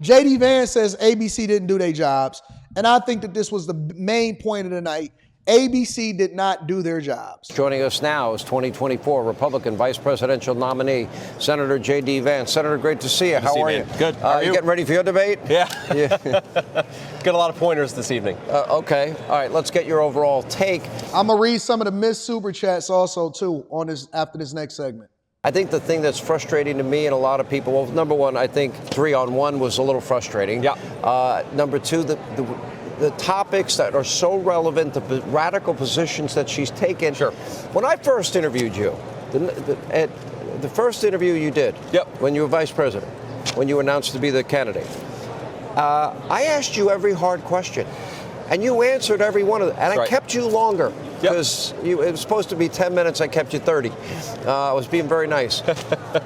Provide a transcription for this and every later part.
J.D. Vance says ABC didn't do their jobs, and I think that this was the main point of the night. ABC did not do their jobs. Joining us now is 2024 Republican Vice Presidential nominee, Senator J.D. Vance. Senator, great to see you. How are you? Good. How are you? Getting ready for your debate? Yeah. Got a lot of pointers this evening. Okay. All right. Let's get your overall take. I'm going to read some of the missed super chats also, too, on this after this next segment. I think the thing that's frustrating to me and a lot of people, well, number one, I think 3-on-1 was a little frustrating. Yeah. Number two, the topics that are so relevant, the radical positions that she's taken. Sure. When I first interviewed you, the first interview you did, when you were vice president, when you announced to be the candidate, I asked you every hard question, and you answered every one of them. And I kept you longer because it was supposed to be 10 minutes. I kept you 30. I was being very nice.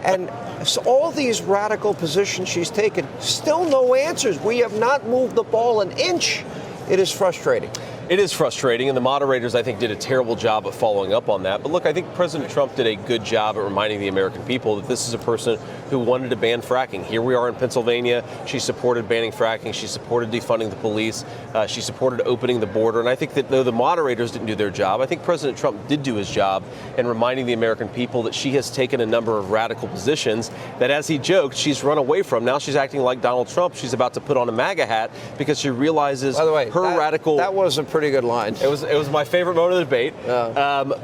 And so all these radical positions she's taken, still no answers. We have not moved the ball an inch. It is frustrating. It is frustrating, and the moderators, I think, did a terrible job of following up on that. But look, I think President Trump did a good job at reminding the American people that this is a person who wanted to ban fracking. Here we are in Pennsylvania. She supported banning fracking. She supported defunding the police. She supported opening the border. And I think that though the moderators didn't do their job, I think President Trump did do his job in reminding the American people that she has taken a number of radical positions that, as he joked, she's run away from. Now she's acting like Donald Trump. She's about to put on a MAGA hat because she realizes By the way, radical... That was a pretty good line. It was my favorite moment of the debate.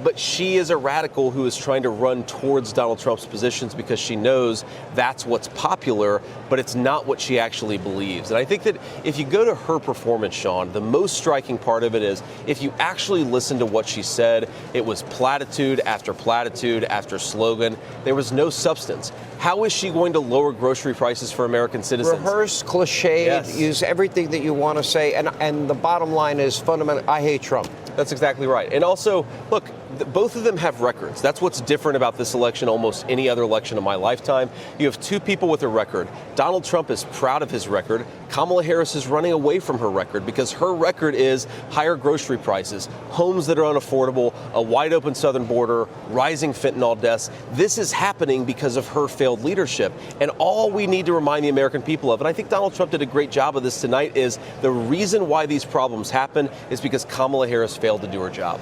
But she is a radical who is trying to run towards Donald Trump's positions because she knows that's what's popular, but it's not what she actually believes. And I think that if you go to her performance, Sean, the most striking part of it is if you actually listen to what she said, it was platitude after slogan. There was no substance. How is she going to lower grocery prices for American citizens? Rehearse, cliched, use everything that you want to say. And the bottom line is fundamental. I hate Trump. That's exactly right. And also, look, both of them have records. That's what's different about this election, almost any other election in my lifetime. You have two people with a record. Donald Trump is proud of his record. Kamala Harris is running away from her record because her record is higher grocery prices, homes that are unaffordable, a wide open southern border, rising fentanyl deaths. This is happening because of her failed leadership. And all we need to remind the American people of, and I think Donald Trump did a great job of this tonight, is the reason why these problems happen is because Kamala Harris failed to do her job.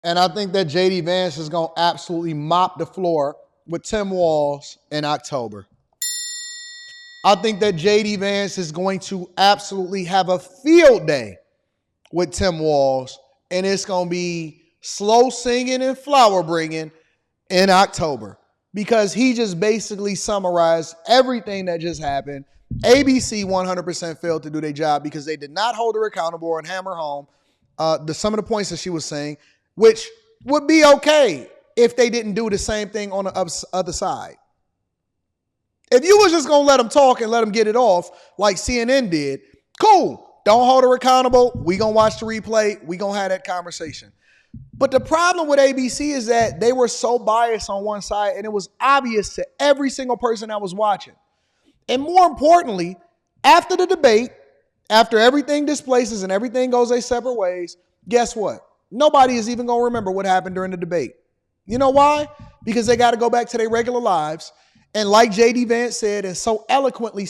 And I think that J.D. Vance is going to absolutely mop the floor with Tim Walz in October. I think that J.D. Vance is going to absolutely have a field day with Tim Walz, and it's going to be slow singing and flower bringing in October because he just basically summarized everything that just happened. ABC 100% failed to do their job because they did not hold her accountable and hammer home some of the points that she was saying, which would be okay if they didn't do the same thing on the other side. If you was just going to let them talk and let them get it off like CNN did, cool. Don't hold her accountable. We going to watch the replay. We going to have that conversation. But the problem with ABC is that they were so biased on one side, and it was obvious to every single person that was watching. And more importantly, after the debate, after everything displaces and everything goes their separate ways, guess what? Nobody is even going to remember what happened during the debate. You know why? Because they got to go back to their regular lives. And like J.D. Vance said and so eloquently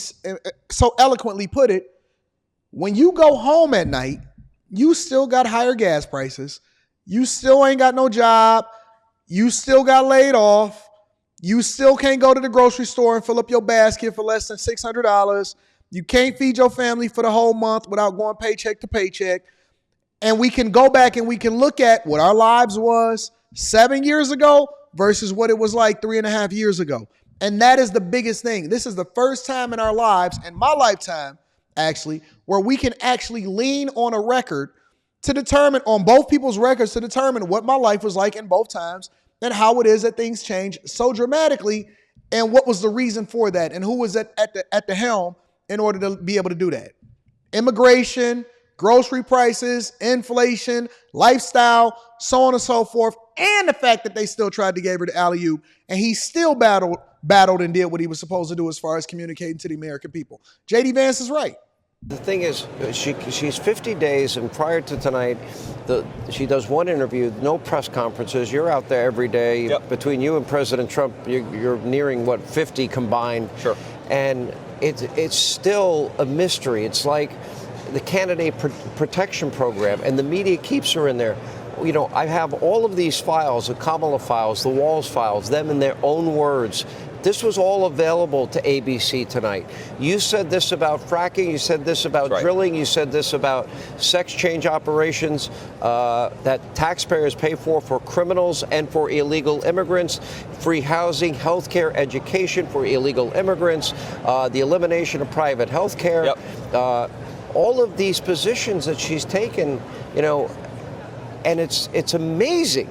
put it, when you go home at night, you still got higher gas prices. You still ain't got no job. You still got laid off. You still can't go to the grocery store and fill up your basket for less than $600. You can't feed your family for the whole month without going paycheck to paycheck. And we can go back and we can look at what our lives was 7 years ago versus what it was like 3.5 years ago. And that is the biggest thing. This is the first time in our lives, in my lifetime, actually, where we can actually lean on a record to determine, on both people's records, to determine what my life was like in both times and how it is that things change so dramatically and what was the reason for that and who was at the helm in order to be able to do that. Immigration, grocery prices, inflation, lifestyle, so on and so forth, and the fact that they still tried to give her the alley-oop, and he still battled and did what he was supposed to do as far as communicating to the American people. J.D. Vance is right. The thing is, she's 50 days, and prior to tonight, she does one interview, no press conferences. You're out there every day. Between you and President Trump, you're nearing, 50 combined. Sure. And it's still a mystery. It's like the candidate protection program, and the media keeps her in there. You know, I have all of these files, the Kamala files, the Walls files, them in their own words. This was all available to ABC tonight. You said this about fracking. You said this about drilling. You said this about sex change operations that taxpayers pay for criminals and for illegal immigrants, free housing, health care, education for illegal immigrants, the elimination of private health care. All of these positions that she's taken, you know, and it's amazing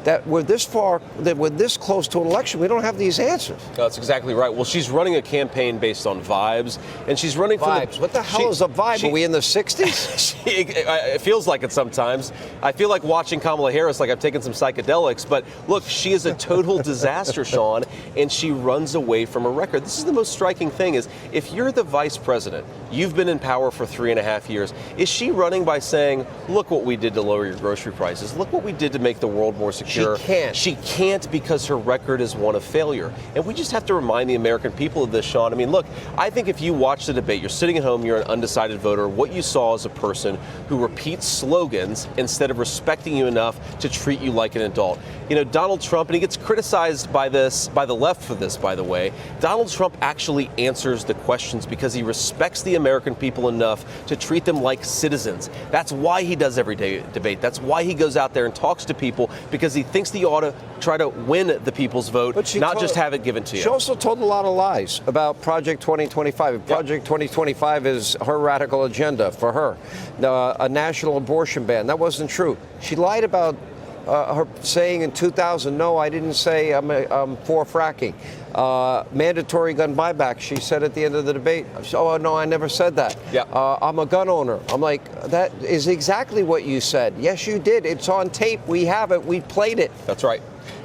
that we're this far, that we're this close to an election, we don't have these answers. That's exactly right. Well, she's running a campaign based on vibes, and she's running vibes. What the hell is a vibe? Are we in the 60s? It feels like it sometimes. I feel like watching Kamala Harris like I've taken some psychedelics, but look, she is a total disaster, Sean, and she runs away from a record. This is the most striking thing is, if you're the vice president, you've been in power for 3.5 years, is she running by saying, look what we did to lower your grocery prices, look what we did to make the world more secure? She can't. She can't because her record is one of failure. And we just have to remind the American people of this, Sean. I mean, look, I think if you watch the debate, you're sitting at home, you're an undecided voter, what you saw is a person who repeats slogans instead of respecting you enough to treat you like an adult. You know, Donald Trump, and he gets criticized by the left for this, by the way, Donald Trump actually answers the questions because he respects the American people enough to treat them like citizens. That's why he does everyday debate. That's why he goes out there and talks to people, because he thinks that you ought to try to win the people's vote, not just have it given to you. She also told a lot of lies about Project 2025. Project 2025 is her radical agenda for her. A national abortion ban. That wasn't true. She lied about her saying in 2000, no, I didn't say I'm for fracking. Mandatory gun buyback, she said at the end of the debate. Oh, no, I never said that. I'm a gun owner. I'm like, that is exactly what you said. Yes, you did. It's on tape. We have it. We played it. That's right.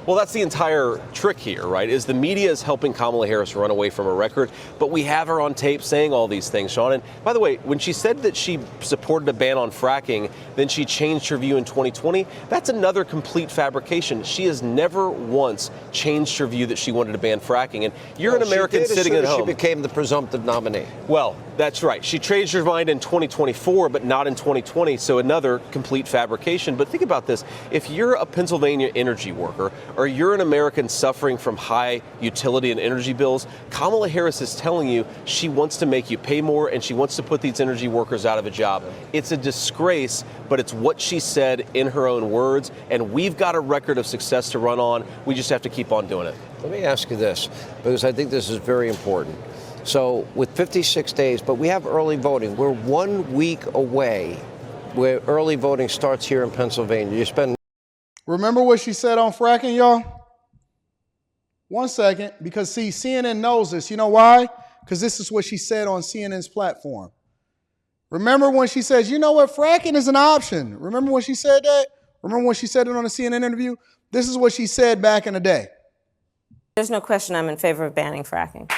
Well, that's the entire trick here, right, is the media is helping Kamala Harris run away from a record, but we have her on tape saying all these things, Sean. And by the way, when she said that she supported a ban on fracking, then she changed her view in 2020, that's another complete fabrication. She has never once changed her view that she wanted to ban fracking. And you're an American sitting at home. She became the presumptive nominee. Well, that's right. She changed her mind in 2024, but not in 2020, so another complete fabrication. But think about this. If you're a Pennsylvania energy worker, or you're an American suffering from high utility and energy bills, Kamala Harris is telling you she wants to make you pay more and she wants to put these energy workers out of a job. It's a disgrace, but it's what she said in her own words, and we've got a record of success to run on. We just have to keep on doing it. Let me ask you this, because I think this is very important. So with 56 days, but we have early voting. We're 1 week away where early voting starts here in Pennsylvania. You spend. Remember what she said on fracking, y'all? 1 second, because see, CNN knows this. You know why? Because this is what she said on CNN's platform. Remember when she says, you know what, fracking is an option. Remember when she said that? Remember when she said it on a CNN interview? This is what she said back in the day. There's no question I'm in favor of banning fracking.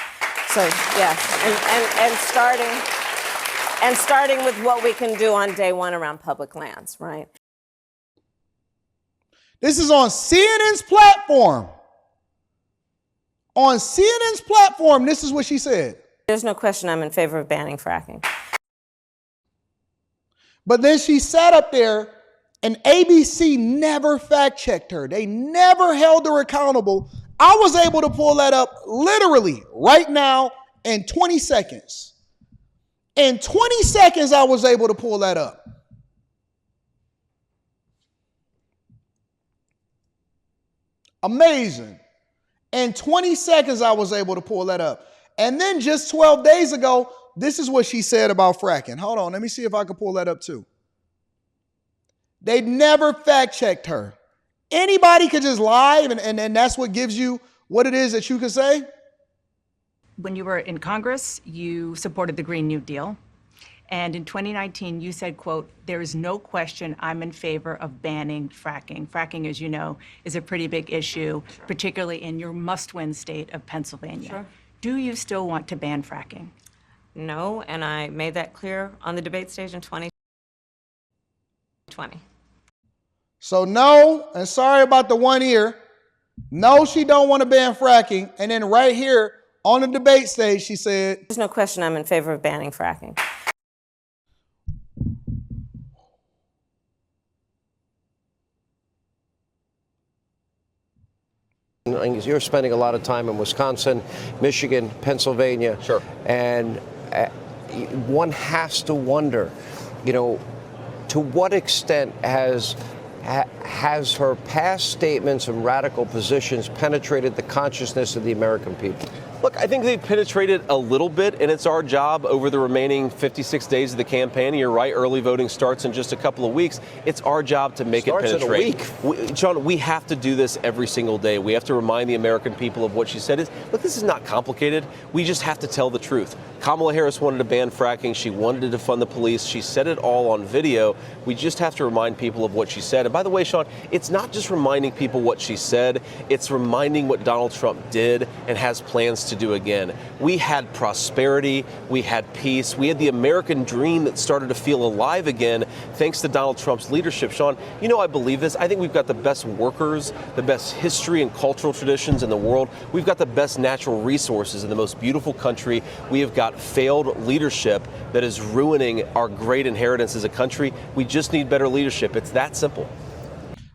So, yeah, and starting with what we can do on day one around public lands, right? This is on CNN's platform. On CNN's platform, this is what she said. There's no question I'm in favor of banning fracking. But then she sat up there and ABC never fact-checked her. They never held her accountable. I was able to pull that up literally right now in 20 seconds. In 20 seconds, I was able to pull that up. Amazing. In 20 seconds, I was able to pull that up. And then just 12 days ago, this is what she said about fracking. Hold on, let me see if I can pull that up too. They never fact-checked her. Anybody could just lie, and that's what gives you what it is that you could say? When you were in Congress, you supported the Green New Deal. And in 2019, you said, quote, there is no question I'm in favor of banning fracking. Fracking, as you know, is a pretty big issue, particularly in your must-win state of Pennsylvania. Sure. Do you still want to ban fracking? No, and I made that clear on the debate stage in 2020. So no, and sorry about the 1 year. No, she don't want to ban fracking. And then right here, on the debate stage, she said, there's no question I'm in favor of banning fracking. You're spending a lot of time in Wisconsin, Michigan, Pennsylvania. Sure. And one has to wonder, you know, to what extent has her past statements and radical positions penetrated the consciousness of the American people? Look, I think they've penetrated a little bit, and it's our job over the remaining 56 days of the campaign. You're right, early voting starts in just a couple of weeks. It's our job to make it penetrate. In a week. John, we have to do this every single day. We have to remind the American people of what she said. Look, this is not complicated. We just have to tell the truth. Kamala Harris wanted to ban fracking. She wanted to defund the police. She said it all on video. We just have to remind people of what she said. And by the way, Sean, it's not just reminding people what she said. It's reminding what Donald Trump did and has plans to do again. We had prosperity. We had peace. We had the American dream that started to feel alive again thanks to Donald Trump's leadership. Sean, you know I believe this. I think we've got the best workers, the best history and cultural traditions in the world. We've got the best natural resources in the most beautiful country. We have got failed leadership that is ruining our great inheritance as a country. We just need better leadership. It's that simple.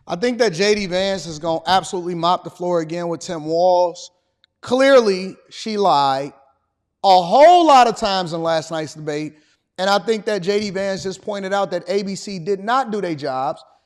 I think that J.D. Vance is going to absolutely mop the floor again with Tim Walz. Clearly, she lied a whole lot of times in last night's debate. And I think that J.D. Vance just pointed out that ABC did not do their jobs.